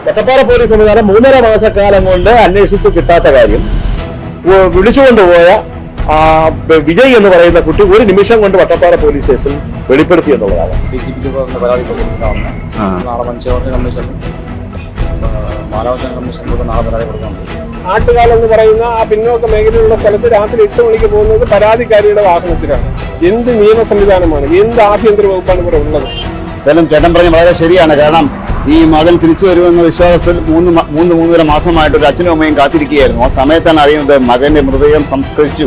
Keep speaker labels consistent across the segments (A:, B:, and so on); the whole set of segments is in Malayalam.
A: വട്ടപ്പാറ പോലീസ് സംവിധാനം 3.5 മാസക്കാലം കൊണ്ട് അന്വേഷിച്ച് കിട്ടാത്ത കാര്യം വിളിച്ചുകൊണ്ടുപോയ വിജയ് എന്ന് പറയുന്ന കുട്ടി ഒരു നിമിഷം കൊണ്ട് വട്ടപ്പാറ പോലീസ് സ്റ്റേഷനിൽ വെളിപ്പെടുത്തി എന്നുള്ളതാണ്.
B: ആട്ടുകാലം എന്ന് പറയുന്ന ആ പിന്നോക്ക മേഖലയിലുള്ള സ്ഥലത്ത് രാത്രി 8 മണിക്ക് പോകുന്നത് പരാതിക്കാരിയുടെ വാഹനത്തിലാണ്. എന്ത് നിയമ സംവിധാനമാണ്, എന്ത് ആഭ്യന്തര വകുപ്പാണ് ഇവിടെ ഉള്ളത്?
C: എന്തായാലും ചേട്ടൻ പറഞ്ഞ വളരെ ശരിയാണ്. കാരണം ഈ മകൻ തിരിച്ചു വരുമെന്ന വിശ്വാസത്തിൽ 3.5 മാസമായിട്ട് ഒരു അച്ഛനും അമ്മയും കാത്തിരിക്കുകയായിരുന്നു. ആ സമയത്താണ് അറിയുന്നത് മകന്റെ മൃതദേഹം സംസ്കരിച്ചു.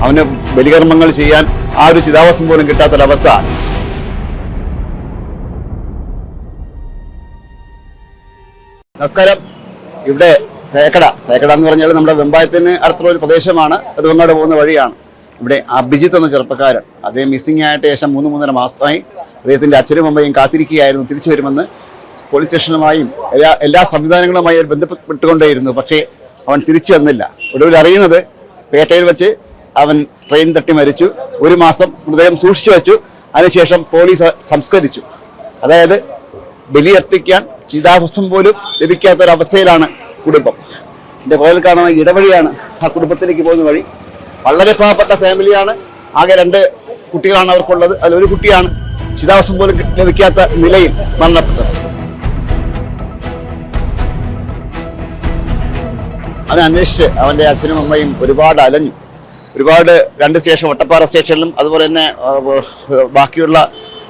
C: അവന് ബലികർമ്മങ്ങൾ ചെയ്യാൻ ആ ഒരു ചിതാവസ്ഥ പോലും കിട്ടാത്തൊരവസ്ഥ. നമസ്കാരം. ഇവിടെ തേക്കട എന്ന് പറഞ്ഞാൽ നമ്മുടെ വെമ്പായത്തിന് അടുത്തുള്ള ഒരു പ്രദേശമാണ്. നെടുമങ്ങാട് പോകുന്ന വഴിയാണ്. ഇവിടെ അഭിജിത്ത് എന്ന ചെറുപ്പക്കാരൻ, അദ്ദേഹം മിസ്സിംഗ് ആയിട്ട് ശേഷം 3.5 മാസമായി അദ്ദേഹത്തിന്റെ അച്ഛനും അമ്മയും കാത്തിരിക്കുകയായിരുന്നു തിരിച്ചു വരുമെന്ന്. പോലീസ് സ്റ്റേഷനുമായും എല്ലാ സംവിധാനങ്ങളുമായി ബന്ധപ്പെട്ടുകൊണ്ടേയിരുന്നു. പക്ഷേ അവൻ തിരിച്ചു വന്നില്ല. ഒടുവിൽ അറിയുന്നത് പേട്ടയിൽ വെച്ച് അവൻ ട്രെയിൻ തട്ടി മരിച്ചു. 1 മാസം മൃതദേഹം സൂക്ഷിച്ചു വെച്ചു. അതിനുശേഷം പോലീസ് സംസ്കരിച്ചു. അതായത് ബലിയർപ്പിക്കാൻ ചിതാഭസ്മം പോലും ലഭിക്കാത്തൊരവസ്ഥയിലാണ് കുടുംബം. എൻ്റെ പുറകിൽ കാണുന്ന ഇടവഴിയാണ് ആ കുടുംബത്തിലേക്ക് പോകുന്ന വഴി. വളരെ പാവപ്പെട്ട ഫാമിലിയാണ്. ആകെ 2 കുട്ടികളാണ് അവർക്കുള്ളത്. അതിലൊരു കുട്ടിയാണ് ചിതാഭസ്മം പോലും ലഭിക്കാത്ത നിലയിൽ മരണപ്പെട്ടത്. അവനെ അന്വേഷിച്ച് അവൻ്റെ അച്ഛനും അമ്മയും ഒരുപാട് അലഞ്ഞു. 2 സ്റ്റേഷൻ, വട്ടപ്പാറ സ്റ്റേഷനിലും അതുപോലെ തന്നെ ബാക്കിയുള്ള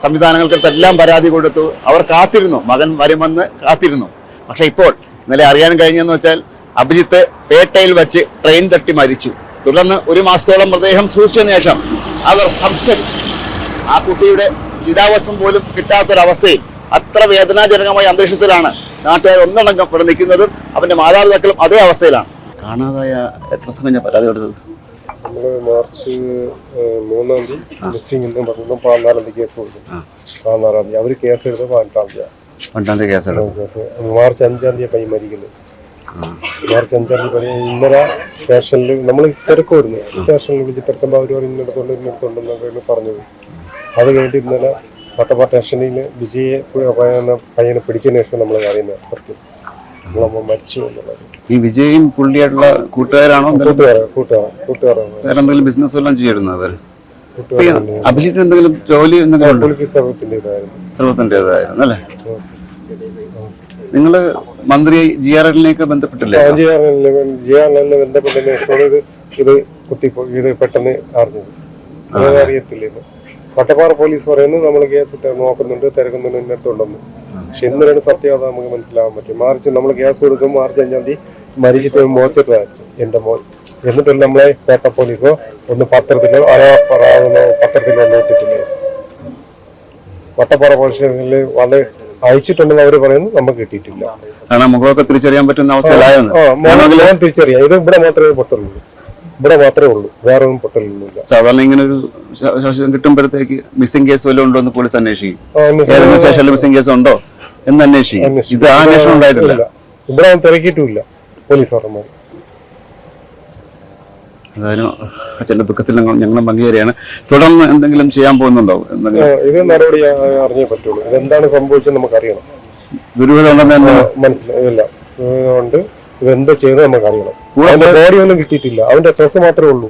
C: സംവിധാനങ്ങൾക്കെല്ലാം പരാതി കൊടുത്തു. അവർ കാത്തിരുന്നു, മകൻ വരുമെന്ന് കാത്തിരുന്നു. പക്ഷെ ഇപ്പോൾ ഇന്നലെ അറിയാൻ കഴിഞ്ഞെന്ന് വെച്ചാൽ അഭിജിത്ത് പേട്ടയിൽ വെച്ച് ട്രെയിൻ തട്ടി മരിച്ചു. തുടർന്ന് 1 മാസത്തോളം മൃതദേഹം സൂക്ഷിച്ചതിന് ശേഷം അവർ സംസ്കരിച്ചു. ആ കുട്ടിയുടെ ചിതാവസ്ഥം പോലും കിട്ടാത്തൊരവസ്ഥയിൽ അത്ര വേദനാജനകമായ അന്തരീക്ഷത്തിലാണ് നാട്ടുകാർ ഒന്നടങ്കം ഇവിടെ നിൽക്കുന്നതും അവന്റെ മാതാപിതാക്കളും അതേ അവസ്ഥയിലാണ്. കാണാതായ എത്ര സമയം ഞാൻ പരാതി കൊടുത്തത്?
B: നമ്മള് മാർച്ച് 3-ാം തീയതി മിസ്സിംഗ് എന്ന് പറഞ്ഞു. 14-ാം തീയതി കേസ് കൊടുത്തു. 14-ാം തീയതി അവര് കേസ് എടുത്തത് 15-ാം തീയതി കേസ്. മാർച്ച് 5-ാം തീയതി പയ്യൻ മരിക്കുന്നത്. മാർച്ച് 5-ാം തീയതി ഇന്നലെ സ്റ്റേഷനിൽ നമ്മൾ തിരക്കുമായിരുന്നു. സ്റ്റേഷനിൽ വിളിച്ച് തിരക്കുമ്പോൾ അവർ ഇന്നടത്തുണ്ടെന്നൊക്കെയാണ് പറഞ്ഞത്. അത് കഴിഞ്ഞിട്ട് ഇന്നലെ വട്ടപ്പാറ സ്റ്റേഷനിൽ വിജയെ പയ്യനെ പിടിച്ചതിന് ശേഷം നമ്മൾ അറിയുന്നത് സത്യം നമ്മളമ്മ മരിച്ചു എന്നുള്ളത്.
C: ഈ വിജയും പുള്ളിയായിട്ടുള്ള കൂട്ടുകാരാണോ?
B: കൂട്ടുകാരാണ്.
C: വേറെ എന്തെങ്കിലും ബിസിനസ് എല്ലാം ചെയ്യുന്നു അവർ? അഭിജിത്തിന് എന്തെങ്കിലും ജോലി സർവത്തിൻ്റെതായിരുന്നു അല്ലേ? നിങ്ങള് മന്ത്രി GRL-നെയൊക്കെ ബന്ധപ്പെട്ടില്ലേ?
B: GRL-നെ ബന്ധപ്പെട്ടതിന് ശേഷമാണ് ഇത് പെട്ടെന്ന് അറിഞ്ഞത്. അതൊന്നും അറിയത്തില്ല. വട്ടപ്പാറ പോലീസ് പറയുന്നത് നമ്മൾ കേസ് നോക്കുന്നുണ്ട്, തിരക്കുന്നുണ്ട്, ഇന്നടുത്തുണ്ടെന്ന്. പക്ഷെ ഇന്നലെയാണ് സത്യത നമുക്ക് മനസ്സിലാവാൻ പറ്റും. മാർച്ച് നമ്മൾ കേസ് കൊടുക്കും. മാർച്ച് 5-ാം തീയതി മരിച്ചിട്ട് മോച്ചിട്ടായിരുന്നു എൻ്റെ മോൻ. എന്നിട്ടല്ല നമ്മളെ പേട്ട പോലീസോ ഒന്ന് പത്രത്തിലോ ഒന്നും ഇട്ടിട്ടില്ല. വട്ടപ്പാറ പോലീസ് സ്റ്റേഷനിൽ വളരെ അയച്ചിട്ടുണ്ടെന്ന് അവർ പറയുന്നു. നമുക്ക് കിട്ടിയിട്ടില്ല.
C: മുഖമൊക്കെ തിരിച്ചറിയാൻ പറ്റുന്ന അവസ്ഥയിലായിരുന്നു.
B: തിരിച്ചറിയാം. ഇത് ഇവിടെ മാത്രമേ പൊട്ടുള്ളൂ. ഇവിടെ മാത്രമേ ഉള്ളൂ, വേറെ ഒന്നും പൊട്ടലൊന്നുമില്ല.
C: സാധാരണ ഇങ്ങനെ ഒരു ശ്വാസം കിട്ടുമ്പോഴത്തേക്ക് മിസ്സിംഗ് കേസ് വല്ലതും ഉണ്ടോ എന്ന് പോലീസ് അന്വേഷിക്കും. സ്റ്റേഷനിൽ മിസ്സിംഗ് കേസ് ഉണ്ടോ എന്ന് അന്വേഷിക്കും. ഇത് ആ അന്വേഷണം ഉണ്ടായിട്ടില്ല.
B: ഇവിടെ തിരക്കിയിട്ടുമില്ല പോലീസുകാരന്മാർ.
C: എന്തായാലും അച്ഛൻ്റെ ദുഃഖത്തിൽ ഞങ്ങളും പങ്കുചേരുകയാണ്. തുടർന്ന് എന്തെങ്കിലും ചെയ്യാൻ പോകുന്നുണ്ടോ?
B: ഇത് നടപടി അറിഞ്ഞേ പറ്റുള്ളൂ. ഇതെന്താണ് സംഭവിച്ചത് നമുക്കറിയണം.
C: ദുരൂഹതയുണ്ടെന്ന്
B: മനസ്സിലായില്ല. അതുകൊണ്ട് ഇതെന്താ ചെയ്ത് നമുക്ക് അറിയണം. അവന്റെ ബോഡി ഒന്നും കിട്ടിയിട്ടില്ല. അവന്റെ ഡ്രസ് മാത്രമേ ഉള്ളൂ.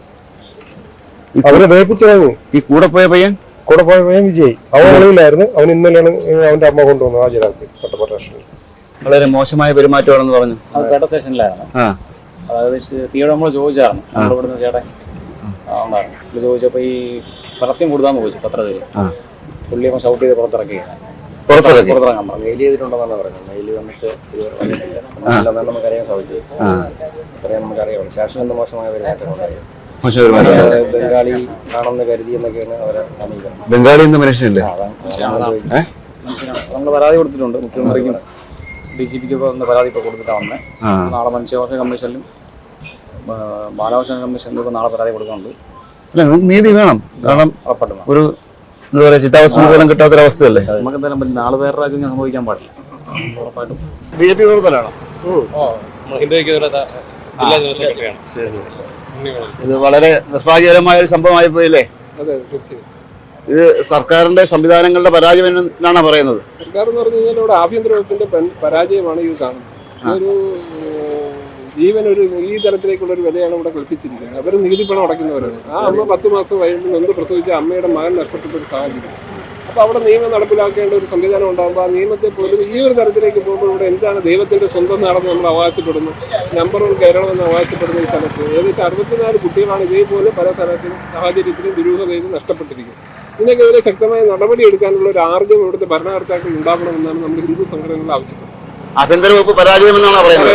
B: അവരെ ദഹിപ്പിച്ചതാണ്.
C: ഈ കൂടെ പോയ പയ്യൻ
B: വിജയ് അവൻ ഒളിവിലായിരുന്നു. അവൻ ഇന്നലെയാണ് അവന്റെ അമ്മ കൊണ്ടുവന്നത് ഹാജരാക്കി വട്ടപ്പാറ സ്റ്റേഷനിൽ.
C: വളരെ മോശമായ പെരുമാറ്റമാണെന്ന് പറഞ്ഞു.
D: പേട്ട സ്റ്റേഷനിലായിരുന്നു. അതായത് സിയോട് നമ്മൾ ചോദിച്ചായിരുന്നു. നമ്മളിവിടുന്ന് ചേട്ടൻ ഉണ്ടായിരുന്നു. ചോദിച്ചപ്പോ ഈ പരസ്യം കൊടുത്താന്ന് ചോദിച്ചു പത്രത്തിൽ. പുള്ളി അപ്പൊ ഷൗട്ട് ചെയ്ത് പുറത്തിറക്കുകയാണ്. പുറത്തിറങ്ങാൻ മെയിൽ ചെയ്തിട്ടുണ്ടെന്നാണ് പറയുന്നത്. മെയിൽ വന്നിട്ട് ഇതുവരെ നമുക്കറിയാൻ സാധിച്ചത്. അത്രയും നമുക്കറിയാം. സ്റ്റേഷൻ എന്ത് മോശമായ പെരുമാറ്റം ഉണ്ടായി. ബംഗാളി ആണെന്ന് കരുതി എന്നൊക്കെയാണ് അവരെ സമീപനം.
C: ബംഗാളി എന്ന മനുഷ്യനല്ലേ?
D: നമ്മൾ പരാതി കൊടുത്തിട്ടുണ്ട്. മുഖ്യമന്ത്രിക്കും DGP-ക്കൊക്കെ ഒന്ന് പരാതി ഇപ്പോൾ കൊടുത്തിട്ടാണ് വന്നത്. നാളെ മനുഷ്യാവകാശ കമ്മീഷനിലും ബാലാവകാശ കമ്മീഷനിലും ഇപ്പോൾ നാളെ പരാതി കൊടുക്കുന്നുണ്ട്.
C: നീതി വേണം. കാരണം ഒരു എന്താ പറയുക, ചിതാവസ്ഥ പോലും കിട്ടാത്തൊരവസ്ഥയല്ലേ?
D: നമുക്ക് എന്തായാലും നാളെ വേറെ ആർക്കും സംഭവിക്കാൻ പാടില്ല. ഉറപ്പായിട്ടും
C: BJP പ്രവർത്തനമാണോ? ഇത് വളരെ നിർഭാഗ്യകരമായ ഒരു സംഭവമായി പോയില്ലേ?
B: അതെ, തീർച്ചയായും.
C: ഇത് സർക്കാരിന്റെ സംവിധാനങ്ങളുടെ പരാജയം എന്നാണ് പറയുന്നത്.
B: സർക്കാർ എന്ന് പറഞ്ഞു കഴിഞ്ഞാൽ ഇവിടെ ആഭ്യന്തര വകുപ്പിന്റെ പരാജയമാണ് ഇത് കാണുന്നത്. ഒരു ജീവനൊരു ഈ തരത്തിലേക്കുള്ള ഒരു വിലയാണ് ഇവിടെ കൽപ്പിച്ചിരിക്കുന്നത്. അവർ നികുതി പണം അടയ്ക്കുന്നവരാണ്. ആ അമ്മ 10 മാസം വയസ്സിൽ നൊന്ത് പ്രസവിച്ച അമ്മയുടെ മകൻ നഷ്ടപ്പെട്ട ഒരു സാഹചര്യം. അപ്പോൾ അവിടെ നിയമം നടപ്പിലാക്കേണ്ട ഒരു സംവിധാനം ഉണ്ടാകുമ്പോൾ ആ നിയമത്തെ പോലും ഈ ഒരു തരത്തിലേക്ക് പോകുമ്പോൾ ഇവിടെ എന്താണ് ദൈവത്തിന്റെ സ്വന്തം നാടെന്ന് നമ്മൾ അവകാശപ്പെടുന്നു. നമ്പർ 1 കേരളം എന്ന് അവകാശപ്പെടുന്ന ഈ സ്ഥലത്ത് ഏകദേശം 64 കുട്ടികളാണ് ഇതേപോലെ പല സ്ഥലത്തിലും സാഹചര്യത്തിലും ദുരൂഹതയിലും നഷ്ടപ്പെട്ടിരിക്കുന്നത്. ഇതിനെതിരെ ശക്തമായ നടപടി എടുക്കാനുള്ള ഒരു ആർജവം ഇവിടുത്തെ ഭരണകർത്താക്കൾ ഉണ്ടാകണമെന്നാണ് നമ്മൾ ഹിന്ദു സംഘടനകൾ ആവശ്യപ്പെടുന്നത്.
C: ആഭ്യന്തര വകുപ്പ് പരാജയമെന്നാണ് പറയുന്നത്.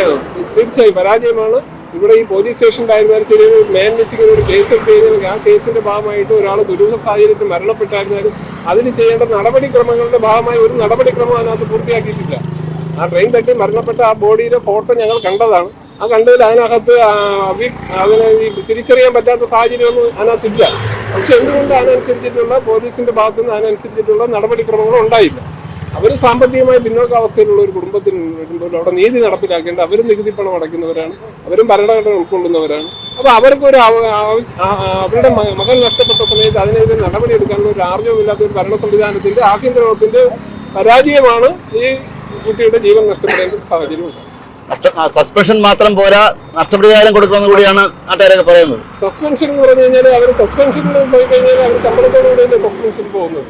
B: തീർച്ചയായും പരാജയമാണ്. ഇവിടെ ഈ പോലീസ് സ്റ്റേഷനിലായിരുന്നാലും ശരി, മാൻ മിസ്സിംഗ് ഒരു കേസ് എടുത്ത് കഴിഞ്ഞാൽ ആ കേസിന്റെ ഭാഗമായിട്ട് ഒരാൾ ദുരൂഹ സാഹചര്യത്തിൽ മരണപ്പെട്ടായിരുന്നാലും അതിന് ചെയ്യേണ്ട നടപടിക്രമങ്ങളുടെ ഭാഗമായി ഒരു നടപടിക്രമം അതിനകത്ത് പൂർത്തിയാക്കിയിട്ടില്ല. ആ ട്രെയിൻ തട്ടി മരണപ്പെട്ട ആ ബോഡിയുടെ ഫോട്ടോ ഞങ്ങൾ കണ്ടതാണ്. ആ കണ്ടതിൽ അതിനകത്ത് അതിനെ തിരിച്ചറിയാൻ പറ്റാത്ത സാഹചര്യമൊന്നും അതിനകത്തില്ല. പക്ഷെ എന്തുകൊണ്ട് അതിനനുസരിച്ചിട്ടുള്ള പോലീസിന്റെ ഭാഗത്തുനിന്ന് അതിനനുസരിച്ചിട്ടുള്ള നടപടിക്രമങ്ങൾ ഉണ്ടായില്ല. അവർ സാമ്പത്തികമായി പിന്നോക്കാവസ്ഥയിലുള്ള ഒരു കുടുംബത്തിൽ വരുമ്പോൾ അവിടെ നീതി നടപ്പിലാക്കേണ്ട അവരും നികുതി പണം അടയ്ക്കുന്നവരാണ്, അവരും ഭരണഘടന ഉൾക്കൊള്ളുന്നവരാണ്. അപ്പോൾ അവർക്കൊരു അവരുടെ മകൻ നഷ്ടപ്പെട്ട സമയത്ത് അതിനെതിരെ നടപടിയെടുക്കാനുള്ള ഒരു ആർജവമില്ലാത്ത ഒരു ഭരണ സംവിധാനത്തിന്റെ ആഭ്യന്തര വകുപ്പിന്റെ പരാജയമാണ് ഈ കുട്ടിയുടെ ജീവൻ നഷ്ടപ്പെടേണ്ട സാഹചര്യം.
C: സസ്പെൻഷൻ മാത്രം പോരാ, നഷ്ടപരിഹാരം കൊടുക്കണമെന്ന് കൂടിയാണ് നാട്ടുകാരൊക്കെ പറയുന്നത്.
B: സസ്പെൻഷൻ എന്ന് പറഞ്ഞു കഴിഞ്ഞാൽ അവർ സസ്പെൻഷനിൽ പോയി കഴിഞ്ഞാൽ അവർ ശമ്പളത്തോടുകൂടിയല്ലേ സസ്പെൻഷൻ പോകുന്നത്.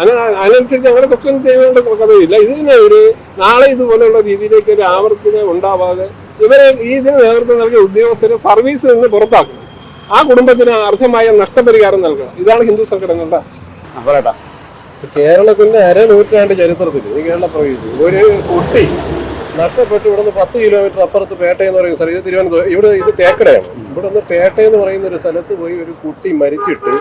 B: അതിനനുസരിച്ച് അങ്ങനെ സസ്പെൻഡ് ചെയ്യുന്നതുകൊണ്ട് കഥയില്ല. ഇതിനെ ഒരു നാളെ ഇതുപോലെയുള്ള രീതിയിലേക്ക് ഒരു ആവർത്തനം ഉണ്ടാവാതെ ഇവരെ ഇതിന് നേതൃത്വം നൽകിയ ഉദ്യോഗസ്ഥരെ സർവീസിൽ നിന്ന് പുറത്താക്കണം. ആ കുടുംബത്തിന് അർഹമായ നഷ്ടപരിഹാരം നൽകണം. ഇതാണ് ഹിന്ദു സംഘടനകളുടെ
C: ആവശ്യം.
B: കേരളത്തിന്റെ അരനൂറ്റാണ്ട് ചരിത്രത്തിൽ ഈ കേരള പ്രദേശത്ത് ഒരു കുട്ടി നഷ്ടപ്പെട്ട് ഇവിടെ നിന്ന് 10 കിലോമീറ്റർ അപ്പുറത്ത് പേട്ട എന്ന് പറയുന്ന സ്ഥലത്ത് തിരുവനന്തപുരം, ഇവിടെ ഇത് തേക്കടയാണ്. ഇവിടെ നിന്ന് പേട്ട എന്ന് പറയുന്ന ഒരു സ്ഥലത്ത് പോയി ഒരു കുട്ടി മരിച്ചിട്ട്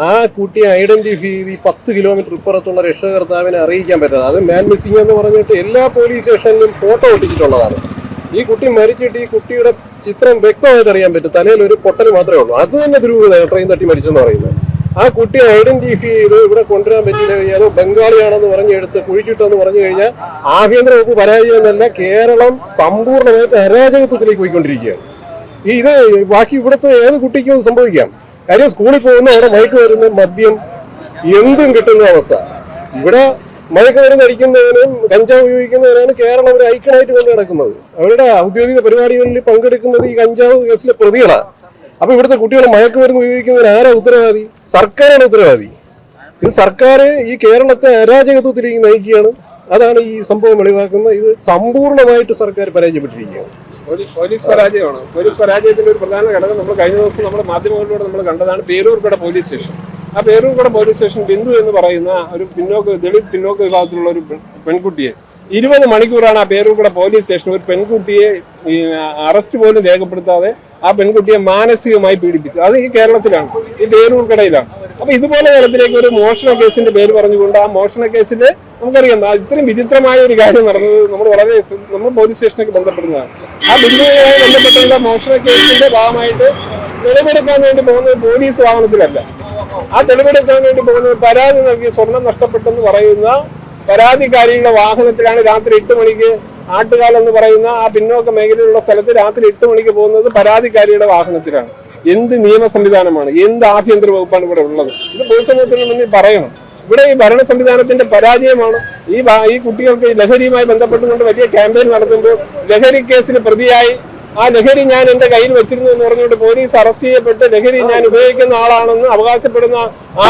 B: ആ കുട്ടിയെ ഐഡന്റിഫൈ ചെയ്ത് ഈ 10 കിലോമീറ്റർ ഇപ്പുറത്തുള്ള രക്ഷകർത്താവിനെ അറിയിക്കാൻ പറ്റാതെ, അത് മാൻ മിസ്സിംഗ് എന്ന് പറഞ്ഞിട്ട് എല്ലാ പോലീസ് സ്റ്റേഷനിലും ഫോട്ടോ ഒട്ടിച്ചിട്ടുള്ളതാണ്. ഈ കുട്ടി മരിച്ചിട്ട് ഈ കുട്ടിയുടെ ചിത്രം വ്യക്തമായിട്ട് അറിയാൻ പറ്റും. തലയിൽ ഒരു പൊട്ടൽ മാത്രമേ ഉള്ളൂ. അത് തന്നെ ദുരൂഹതയാണ് ട്രെയിൻ തട്ടി മരിച്ചെന്ന് പറയുന്നത്. ആ കുട്ടിയെ ഐഡന്റിഫൈ ചെയ്ത് ഇവിടെ കൊണ്ടുവരാൻ പറ്റില്ല, ഏതോ ബംഗാളിയാണെന്ന് പറഞ്ഞെടുത്ത് കുഴിച്ചിട്ടെന്ന് പറഞ്ഞു കഴിഞ്ഞാൽ ആഭ്യന്തര വകുപ്പ് പരാജയമല്ല, കേരളം സമ്പൂർണ്ണമായിട്ട് അരാജകത്വത്തിലേക്ക് പോയിക്കൊണ്ടിരിക്കുകയാണ്. ഇത് ബാക്കി ഇവിടുത്തെ ഏത് കുട്ടിക്കും സംഭവിക്കാം. കാര്യം സ്കൂളിൽ പോകുന്ന അവിടെ മയക്കുമരുന്ന്, മദ്യം എന്തും കിട്ടുന്ന അവസ്ഥ. ഇവിടെ മയക്കുമരുന്ന് അടിക്കുന്നതിനും കഞ്ചാവ് ഉപയോഗിക്കുന്നതിനാണ് കേരളം ഒരു ഐക്യനായിട്ട് കൊണ്ട് നടക്കുന്നത്. അവരുടെ ഔദ്യോഗിക പരിപാടികളിൽ പങ്കെടുക്കുന്നത് ഈ കഞ്ചാവ് കേസിലെ പ്രതികളാണ്. അപ്പൊ ഇവിടുത്തെ കുട്ടികൾ മയക്കുമരുന്ന് ഉപയോഗിക്കുന്നതിന് ആരാ ഉത്തരവാദി? സർക്കാരാണ് ഉത്തരവാദി. ഇത് സർക്കാർ ഈ കേരളത്തെ അരാജകത്വത്തിലേക്ക് നയിക്കുകയാണ്. അതാണ് ഈ സംഭവം വെളിവാക്കുന്നത്. ഇത് സമ്പൂർണ്ണമായിട്ട് സർക്കാർ പരാജയപ്പെട്ടിരിക്കുകയാണ്. പോലീസ് പരാജയമാണ്. പോലീസ് പരാജയത്തിന്റെ ഒരു പ്രധാന ഘടകം നമ്മൾ കഴിഞ്ഞ ദിവസം നമ്മുടെ മാധ്യമങ്ങളിലൂടെ നമ്മൾ കണ്ടതാണ് പേരൂർക്കട പോലീസ് സ്റ്റേഷൻ. ആ പേരൂർക്കട പോലീസ് സ്റ്റേഷൻ ബിന്ദു എന്ന് പറയുന്ന ഒരു ദളിത് പിന്നോക്ക വിഭാഗത്തിലുള്ള ഒരു പെൺകുട്ടിയെ 20 മണിക്കൂറാണ് ആ പേരൂർക്കട പോലീസ് സ്റ്റേഷൻ ഒരു പെൺകുട്ടിയെ അറസ്റ്റ് പോലും രേഖപ്പെടുത്താതെ ആ പെൺകുട്ടിയെ മാനസികമായി പീഡിപ്പിച്ചത്. അത് ഈ കേരളത്തിലാണ്, ഈ പേരൂർക്കടയിലാണ്. അപ്പൊ ഇതുപോലെ തരത്തിലേക്ക് ഒരു മോഷണ കേസിന്റെ പേര് പറഞ്ഞുകൊണ്ട് ആ മോഷണ കേസിന്റെ നമുക്കറിയാം ഇത്രയും വിചിത്രമായ ഒരു കാര്യം നടന്നത് നമ്മൾ പോലീസ് സ്റ്റേഷനൊക്കെ ബന്ധപ്പെടുന്നതാണ്. ആ ബിന്ദുവുമായി ബന്ധപ്പെട്ടുള്ള മോഷണ കേസിന്റെ ഭാഗമായിട്ട് തെളിവെടുക്കാൻ വേണ്ടി പോകുന്നത് പോലീസ് വാഹനത്തിലല്ല. ആ തെളിവെടുക്കാൻ വേണ്ടി പോകുന്നത് പരാതി നൽകി സ്വർണം നഷ്ടപ്പെട്ടെന്ന് പറയുന്ന പരാതിക്കാരിയുടെ വാഹനത്തിലാണ് രാത്രി 8 മണിക്ക് ആട്ടുകാലം എന്ന് പറയുന്ന ആ പിന്നോക്ക മേഖലയിലുള്ള സ്ഥലത്ത് രാത്രി 8 മണിക്ക് പോകുന്നത് പരാതിക്കാരിയുടെ വാഹനത്തിലാണ്. എന്ത് നിയമ സംവിധാനമാണ്, എന്ത് ആഭ്യന്തര വകുപ്പാണ് ഇവിടെ ഉള്ളത്? ഇത് പൊതുസമൂഹത്തിന് മുന്നിൽ പറയണം. ഇവിടെ ഈ ഭരണ സംവിധാനത്തിന്റെ പരാജയമാണ്. ഈ കുട്ടികൾക്ക് ലഹരിയുമായി ബന്ധപ്പെട്ടുകൊണ്ട് വലിയ ക്യാമ്പയിൻ നടത്തുമ്പോൾ ലഹരി കേസിന് പ്രതിയായി ആ ലഹരി ഞാൻ എന്റെ കയ്യിൽ വെച്ചിരുന്നു എന്ന് പറഞ്ഞുകൊണ്ട് പോലീസ് അറസ്റ്റ് ചെയ്യപ്പെട്ട് ലഹരി ഞാൻ ഉപയോഗിക്കുന്ന ആളാണെന്ന് അവകാശപ്പെടുന്ന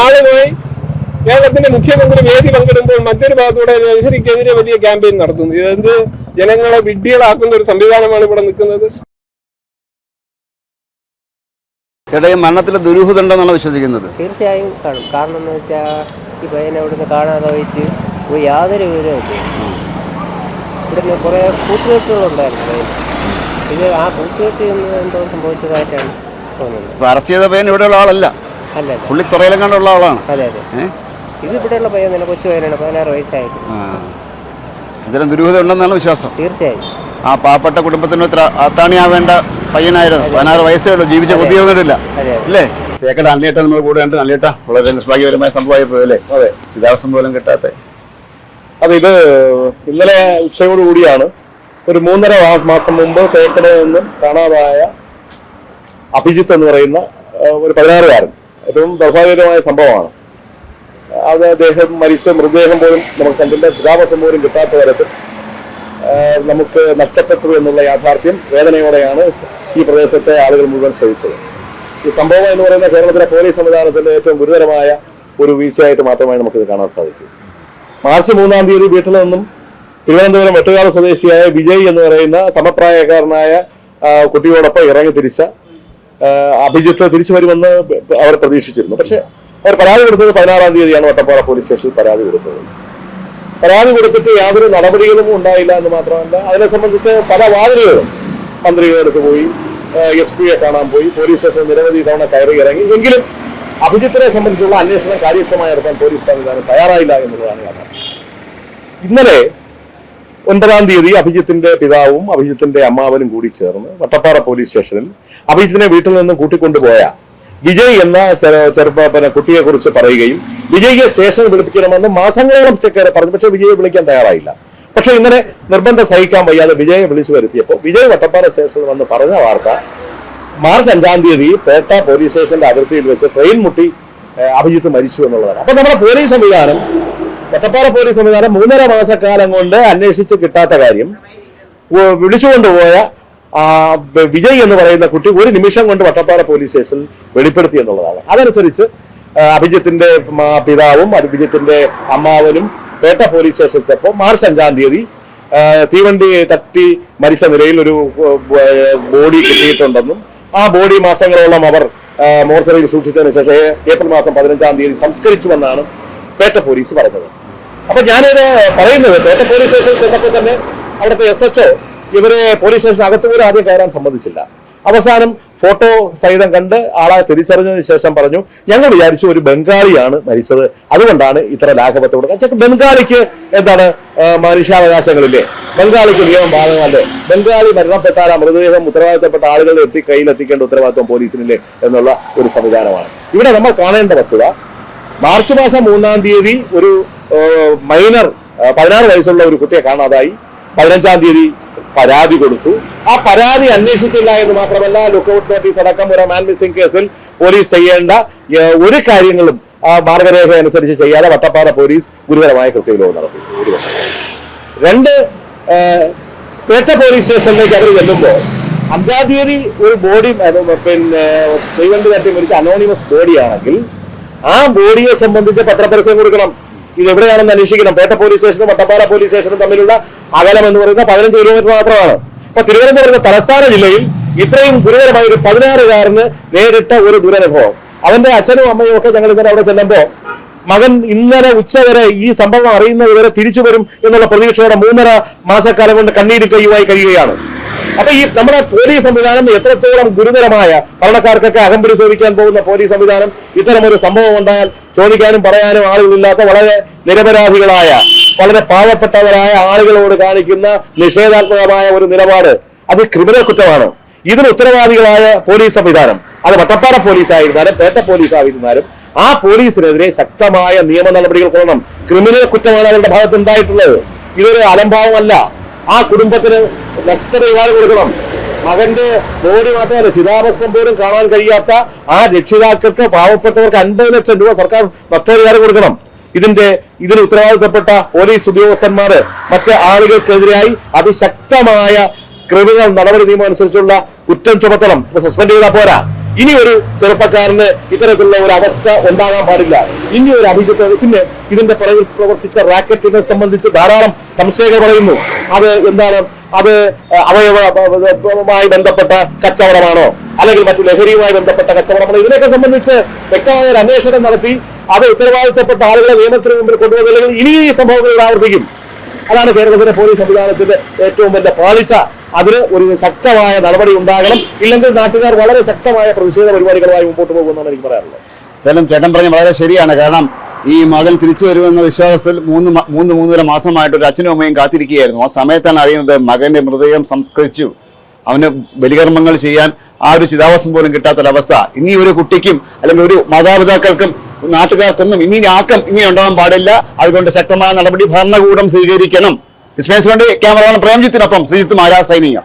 B: ആളുമായി കേരളത്തിന്റെ മുഖ്യമന്ത്രി വേദി പങ്കിടുമ്പോൾ മറ്റൊരു ഭാഗത്തൂടെ ലഹരിക്കെതിരെ വലിയ ക്യാമ്പയിൻ നടത്തുന്നു. ഇതെന്ത് ജനങ്ങളെ വിഡ്ഢികളാക്കുന്ന ഒരു സംവിധാനമാണ് ഇവിടെ നിൽക്കുന്നത്.
C: മരണത്തിൽ ദുരൂഹത ഉണ്ടെന്നാണ് വിശ്വസിക്കുന്നത്.
E: തീർച്ചയായും കാണും. കാരണം എന്ന് വെച്ചാൽ ഈ പയ്യനെ ഇവിടുന്ന് കാണാതെ പോയിട്ട് യാതൊരു വിവരമില്ല. ഇവിടുന്ന് കുറേ കൂട്ടുകെട്ടുകളുണ്ടായിരുന്നു. ഇത് ആ കൂട്ടുകെട്ടിൽ നിന്ന് എന്തോ സംഭവിച്ചതായിട്ടാണ് തോന്നുന്നത്.
C: അറസ്റ്റ് ചെയ്ത പയ്യൻ ഇവിടെയുള്ള ആളല്ല,
E: അല്ല
C: പുള്ളി തുറയിലും കണ്ടുള്ള ആളാണ്.
E: അതെ അതെ. ഇത് ഇവിടെയുള്ള പയ്യൻ തന്നെ, കൊച്ചു പയ്യനാണ്, 16 വയസ്സായിട്ട്.
C: ഇതിലും ദുരൂഹത ഉണ്ടെന്നാണ് വിശ്വാസം.
E: തീർച്ചയായും.
C: ആ പാവപ്പെട്ട കുടുംബത്തിന് അത്താണിയാവേണ്ട പയ്യനായിരുന്നു. 16 വയസ്സേ ഉള്ളൂ, ജീവിച്ച ബുദ്ധി വന്നിട്ടില്ല അല്ലേ? തേക്കട അല്ലേട്ട നമ്മൾ കൂടെ ഉണ്ട്. അല്ലേട്ട വളരെ നിർഭാഗ്യകരമായ സംഭവമായി പോയല്ലേ? അതെ, ചിതാവസം പോലും കിട്ടാത്ത.
A: ഇത് ഇന്നലെ ഉച്ചയോടുകൂടിയാണ് ഒരു 3.5 മാസം മുമ്പ് തേക്കടയിൽ നിന്നും കാണാതായ അഭിജിത്ത് എന്ന് പറയുന്ന ഒരു 16-കാരൻ. ഏറ്റവും ദൗർഭാഗ്യകരമായ സംഭവമാണ്. അത് അദ്ദേഹം മരിച്ച മൃതദേഹം പോലും നമുക്ക് കണ്ടില്ല, ചിതാഭസ്മം പോലും കിട്ടാത്ത തരത്തിൽ നമുക്ക് നഷ്ടപ്പെട്ടു എന്നുള്ള യാഥാർത്ഥ്യം വേദനയോടെയാണ് ഈ പ്രദേശത്തെ ആളുകൾ മുഴുവൻ ശ്രമിച്ചത്. ഈ സംഭവം എന്ന് പറയുന്ന കേരളത്തിലെ പോലീസ് സംവിധാനത്തിന്റെ ഏറ്റവും ഗുരുതരമായ ഒരു വീഴ്ചയായിട്ട് മാത്രമേ നമുക്കിത് കാണാൻ സാധിക്കൂ. മാർച്ച് 3-ാം തീയതി വീട്ടിൽ നിന്നും തിരുവനന്തപുരം വെട്ടുകാട് സ്വദേശിയായ വിജയ് എന്ന് പറയുന്ന സമപ്രായക്കാരനായ കുട്ടിയോടൊപ്പം ഇറങ്ങി തിരിച്ച അഭിജിത്ത് തിരിച്ചു വരുമെന്ന് അവർ പ്രതീക്ഷിച്ചിരുന്നു. പക്ഷെ അവർ പരാതി കൊടുത്തത് 16-ാം തീയതിയാണ് വട്ടപ്പാറ പോലീസ് സ്റ്റേഷനിൽ പരാതി കൊടുത്തത്. പരാതി കൊടുത്തിട്ട് യാതൊരു നടപടികളും ഉണ്ടായില്ല എന്ന് മാത്രമല്ല, അതിനെ സംബന്ധിച്ച് പല വാതിലുകളും മന്ത്രിയുടെ അടുത്ത് പോയി, SP കാണാൻ പോയി, പോലീസ് സ്റ്റേഷൻ നിരവധി തവണ കയറി ഇറങ്ങി. എങ്കിലും അഭിജിത്തിനെ സംബന്ധിച്ചുള്ള അന്വേഷണം കാര്യക്ഷമമായി നടത്താൻ പോലീസ് സംവിധാനം തയ്യാറായില്ല എന്നുള്ളതാണ് യാഥാർത്ഥ്യം. ഇന്നലെ 9-ാം തീയതി അഭിജിത്തിന്റെ പിതാവും അഭിജിത്തിന്റെ അമ്മാവനും കൂടി ചേർന്ന് വട്ടപ്പാറ പോലീസ് സ്റ്റേഷനിൽ അഭിജിത്തിനെ വീട്ടിൽ നിന്നും കൂട്ടിക്കൊണ്ടുപോയ വിജയ് എന്ന കുട്ടിയെ കുറിച്ച് പറയുകയും വിജയ്യെ സ്റ്റേഷനിൽ വിളിപ്പിക്കണമെന്ന് മാസങ്ങളോളം സ്റ്റേക്കാരെ പറഞ്ഞു. പക്ഷെ വിജയെ വിളിക്കാൻ തയ്യാറായില്ല. പക്ഷെ ഇന്നലെ നിർബന്ധം സഹിക്കാൻ വയ്യാതെ വിജയെ വിളിച്ചു വരുത്തിയപ്പോൾ വിജയ് വട്ടപ്പാറ സ്റ്റേഷനിൽ വന്ന് പറഞ്ഞ വാർത്ത മാർച്ച് 5-ാം തീയതി പേട്ട പോലീസ് സ്റ്റേഷന്റെ അതിർത്തിയിൽ വെച്ച് ട്രെയിൻ മുട്ടി അഭിജിത്ത് മരിച്ചു എന്നുള്ളതാണ്. അപ്പൊ നമ്മുടെ പോലീസ് സംവിധാനം, വട്ടപ്പാറ പോലീസ് സംവിധാനം 3.5 മാസക്കാലം കൊണ്ട് അന്വേഷിച്ച് കിട്ടാത്ത കാര്യം വിളിച്ചുകൊണ്ടുപോയ വിജയ് എന്ന് പറയുന്ന കുട്ടി ഒരു നിമിഷം കൊണ്ട് വട്ടപ്പാറ പോലീസ് സ്റ്റേഷനിൽ വെളിപ്പെടുത്തി എന്നുള്ളതാണ്. അതനുസരിച്ച് അഭിജിത്തിന്റെ പിതാവും അഭിജിത്തിന്റെ അമ്മാവനും പേട്ട പോലീസ് സ്റ്റേഷനിലെത്തിയപ്പോൾ മാർച്ച് 5-ാം തീയതി തീവണ്ടി തട്ടി മരിച്ച നിലയിൽ ഒരു ബോഡി കിട്ടിയിട്ടുണ്ടെന്നും ആ ബോഡി മാസങ്ങളോളം അവർ മോർച്ചറിയിൽ സൂക്ഷിച്ചതിനു ശേഷം ഏപ്രിൽ മാസം 15-ാം തീയതി സംസ്കരിച്ചുവെന്നാണ് പേട്ട പോലീസ് പറഞ്ഞത്. അപ്പൊ ഞാനിത് പറയുന്നത്, പേട്ട പോലീസ് സ്റ്റേഷനിൽ ചെന്നപ്പോൾ തന്നെ അവിടുത്തെ SHO ഇവരെ പോലീസ് സ്റ്റേഷൻ അകത്തുപോലും ആദ്യം കയറാൻ സമ്മതിച്ചില്ല. അവസാനം ഫോട്ടോ സഹിതം കണ്ട് ആളെ തിരിച്ചറിഞ്ഞതിന് ശേഷം പറഞ്ഞു, ഞങ്ങൾ വിചാരിച്ചു ഒരു ബംഗാളിയാണ് മരിച്ചത്, അതുകൊണ്ടാണ് ഇത്ര ലാഘവത്തെ കൊടുക്കുക. ബംഗാളിക്ക് എന്താണ് മനുഷ്യാവകാശങ്ങളില്ലേ? ബംഗാളിക്ക് നിയമം ബാധകമല്ലേ? ബംഗാളി മരണപ്പെട്ടാൽ ആ മൃതദേഹം ഉത്തരവാദിത്തപ്പെട്ട ആളുകളെ കയ്യിലെത്തിക്കേണ്ട ഉത്തരവാദിത്വം പോലീസിനില്ലേ എന്നുള്ള ഒരു സംവിധാനമാണ്. ഇവിടെ നമ്മൾ കാണേണ്ട വസ്തുത, മാർച്ച് മാസം 3-ാം തീയതി ഒരു മൈനർ 16 വയസ്സുള്ള ഒരു കുട്ടിയെ കാണാതായി. 15-ാം തീയതി പരാതി കൊടുത്തു. ആ പരാതി അന്വേഷിച്ചില്ല എന്ന് മാത്രമല്ല, ലുക്കൌട്ട് നോട്ടീസ് അടക്കം ഒരു മാൻ മിസ്സിംഗ് കേസിൽ പോലീസ് ചെയ്യേണ്ട ഒരു കാര്യങ്ങളും ആ മാർഗരേഖ അനുസരിച്ച് ചെയ്യാതെ വട്ടപ്പാറ പോലീസ് ഗുരുതരമായ കൃത്യവിലോപം നടത്തി. ഒരു വശം. 2, പേട്ട പോലീസ് സ്റ്റേഷനിലേക്ക് അവർ ചെല്ലുമ്പോൾ 5-ാം തീയതി ഒരു ബോഡി തീവണ്ടി തട്ടി മരിച്ച അനോണിമസ് ബോഡിയാണെങ്കിൽ ആ ബോഡിയെ സംബന്ധിച്ച് പത്രപരസ്യം കൊടുക്കണം. ഇത് എവിടെയാണെന്ന് അന്വേഷിക്കണം. പേട്ട പോലീസ് സ്റ്റേഷനും വട്ടപ്പാറ പോലീസ് സ്റ്റേഷനും തമ്മിലുള്ള അകലം എന്ന് പറയുന്നത് 15 കിലോമീറ്റർ മാത്രമാണ്. അപ്പൊ തിരുവനന്തപുരം തലസ്ഥാന ജില്ലയിൽ ഇത്രയും ഗുരുതരമായ ഒരു 16-കാരന് നേരിട്ട ഒരു ദുരനുഭവം. അവന്റെ അച്ഛനും അമ്മയും ഒക്കെ ഞങ്ങൾ ഇന്നലെ അവിടെ ചെല്ലുമ്പോൾ മകൻ ഇന്നലെ ഉച്ചവരെ ഈ സംഭവം അറിയുന്നതുവരെ തിരിച്ചു വരും എന്നുള്ള പ്രതീക്ഷയോടെ 3.5 മാസക്കാലം കൊണ്ട് കണ്ണീര് കൈയുമായി കഴിയുകയാണ്. അപ്പൊ ഈ നമ്മുടെ പോലീസ് സംവിധാനം എത്രത്തോളം ഗുരുതരമായ, ഭരണക്കാർക്കൊക്കെ അകമ്പടി സേവിക്കാൻ പോകുന്ന പോലീസ് സംവിധാനം ഇത്തരമൊരു സംഭവം ഉണ്ടായാൽ ചോദിക്കാനും പറയാനും ആളുകളില്ലാത്ത വളരെ നിരപരാധികളായ, വളരെ പാവപ്പെട്ടവരായ ആളുകളോട് കാണിക്കുന്ന നിഷേധാത്മകമായ ഒരു നിലപാട്, അത് ക്രിമിനൽ കുറ്റമാണ്. ഇതിന് ഉത്തരവാദികളായ പോലീസ് സംവിധാനം, അത് വട്ടപ്പാറ പോലീസ് ആയിരുന്നാലും പേട്ട പോലീസ് ആയിരുന്നാലും ആ പോലീസിനെതിരെ ശക്തമായ നിയമ നടപടികൾ കൊള്ളണം. ക്രിമിനൽ കുറ്റമാണ് അവരുടെ ഭാഗത്ത് ഉണ്ടായിട്ടുള്ളത്. ഇതൊരു അലംഭാവമല്ല. ആ കുടുംബത്തിന് നഷ്ടപരിഹാരം കൊടുക്കണം. മകന്റെ ബോഡി മാത്രമല്ല, ചിതാഭസ്മം പോലും കാണാൻ കഴിയാത്ത ആ രക്ഷിതാക്കൾക്ക്, പാവപ്പെട്ടവർക്ക് 50 ലക്ഷം രൂപ സർക്കാർ നഷ്ടപരിഹാരം കൊടുക്കണം. ഇതിന് ഉത്തരവാദിത്തപ്പെട്ട പോലീസ് ഉദ്യോഗസ്ഥന്മാര് മറ്റ് ആളുകൾക്കെതിരായി അതിശക്തമായ ക്രിമിനൽ നടപടി നിയമം അനുസരിച്ചുള്ള കുറ്റം ചുമത്തണം. സസ്പെൻഡ് ചെയ്താൽ പോരാ. ഇനി ഒരു ചെറുപ്പക്കാരന് ഇത്തരത്തിലുള്ള ഒരു അവസ്ഥ ഉണ്ടാകാൻ പാടില്ല. ഇനി ഒരു അഭിജിത്ത്, പിന്നെ ഇതിന്റെ പുറകിൽ പ്രവർത്തിച്ച റാക്കറ്റിനെ സംബന്ധിച്ച് ധാരാളം സംശയങ്ങൾ പറയുന്നു. അത് എന്താണ്? അത് അവയവമായി ബന്ധപ്പെട്ട കച്ചവടമാണോ, അല്ലെങ്കിൽ മറ്റു ലഹരിയുമായി ബന്ധപ്പെട്ട കച്ചവടമാണോ? ഇതിനൊക്കെ സംബന്ധിച്ച് വ്യക്തമായ ഒരു അന്വേഷണം നടത്തി അത് ഉത്തരവാദിത്തപ്പെട്ട ആളുകളെ നിയമത്തിന് മുമ്പിൽ കൊണ്ടുവന്നില്ലെങ്കിൽ ഇനി ഈ സംഭവങ്ങൾ ആവർത്തിക്കും. അതാണ് കേരളത്തിലെ പോലീസ് സംവിധാനത്തിന്റെ ഏറ്റവും വലിയ പാളിച്ച. അതിന് ഒരു ശക്തമായ നടപടി ഉണ്ടാകണം. ഇല്ലെങ്കിൽ നാട്ടുകാർ വളരെ ശക്തമായ പ്രതിഷേധ പരിപാടികളുമായി മുമ്പോട്ട് പോകുമെന്നാണ് എനിക്ക് പറയാനുള്ളത്.
C: എന്തായാലും ചേട്ടൻ പറഞ്ഞ വളരെ ശരിയാണ്. കാരണം ഈ മകൻ തിരിച്ചു വരുമെന്ന വിശ്വാസത്തിൽ 3.5 മാസമായിട്ട് ഒരു അച്ഛനും അമ്മയും കാത്തിരിക്കുകയായിരുന്നു. ആ സമയത്താണ് അറിയുന്നത് മകന്റെ മൃതദേഹം സംസ്കരിച്ചു. അവന് ബലികർമ്മങ്ങൾ ചെയ്യാൻ ആ ഒരു ചിതാഭസ്മം പോലും കിട്ടാത്തൊരവസ്ഥ ഇനി ഒരു കുട്ടിക്കും അല്ലെങ്കിൽ ഒരു മാതാപിതാക്കൾക്കും നാട്ടുകാർക്കൊന്നും ഇനി ഉണ്ടാവാൻ പാടില്ല. അതുകൊണ്ട് ശക്തമായ നടപടി ഭരണകൂടം സ്വീകരിക്കണം. ക്യാമറമാൻ പ്രേംജിത്തിനൊപ്പം ശ്രീജിത്ത് മാരാ സൈനിക.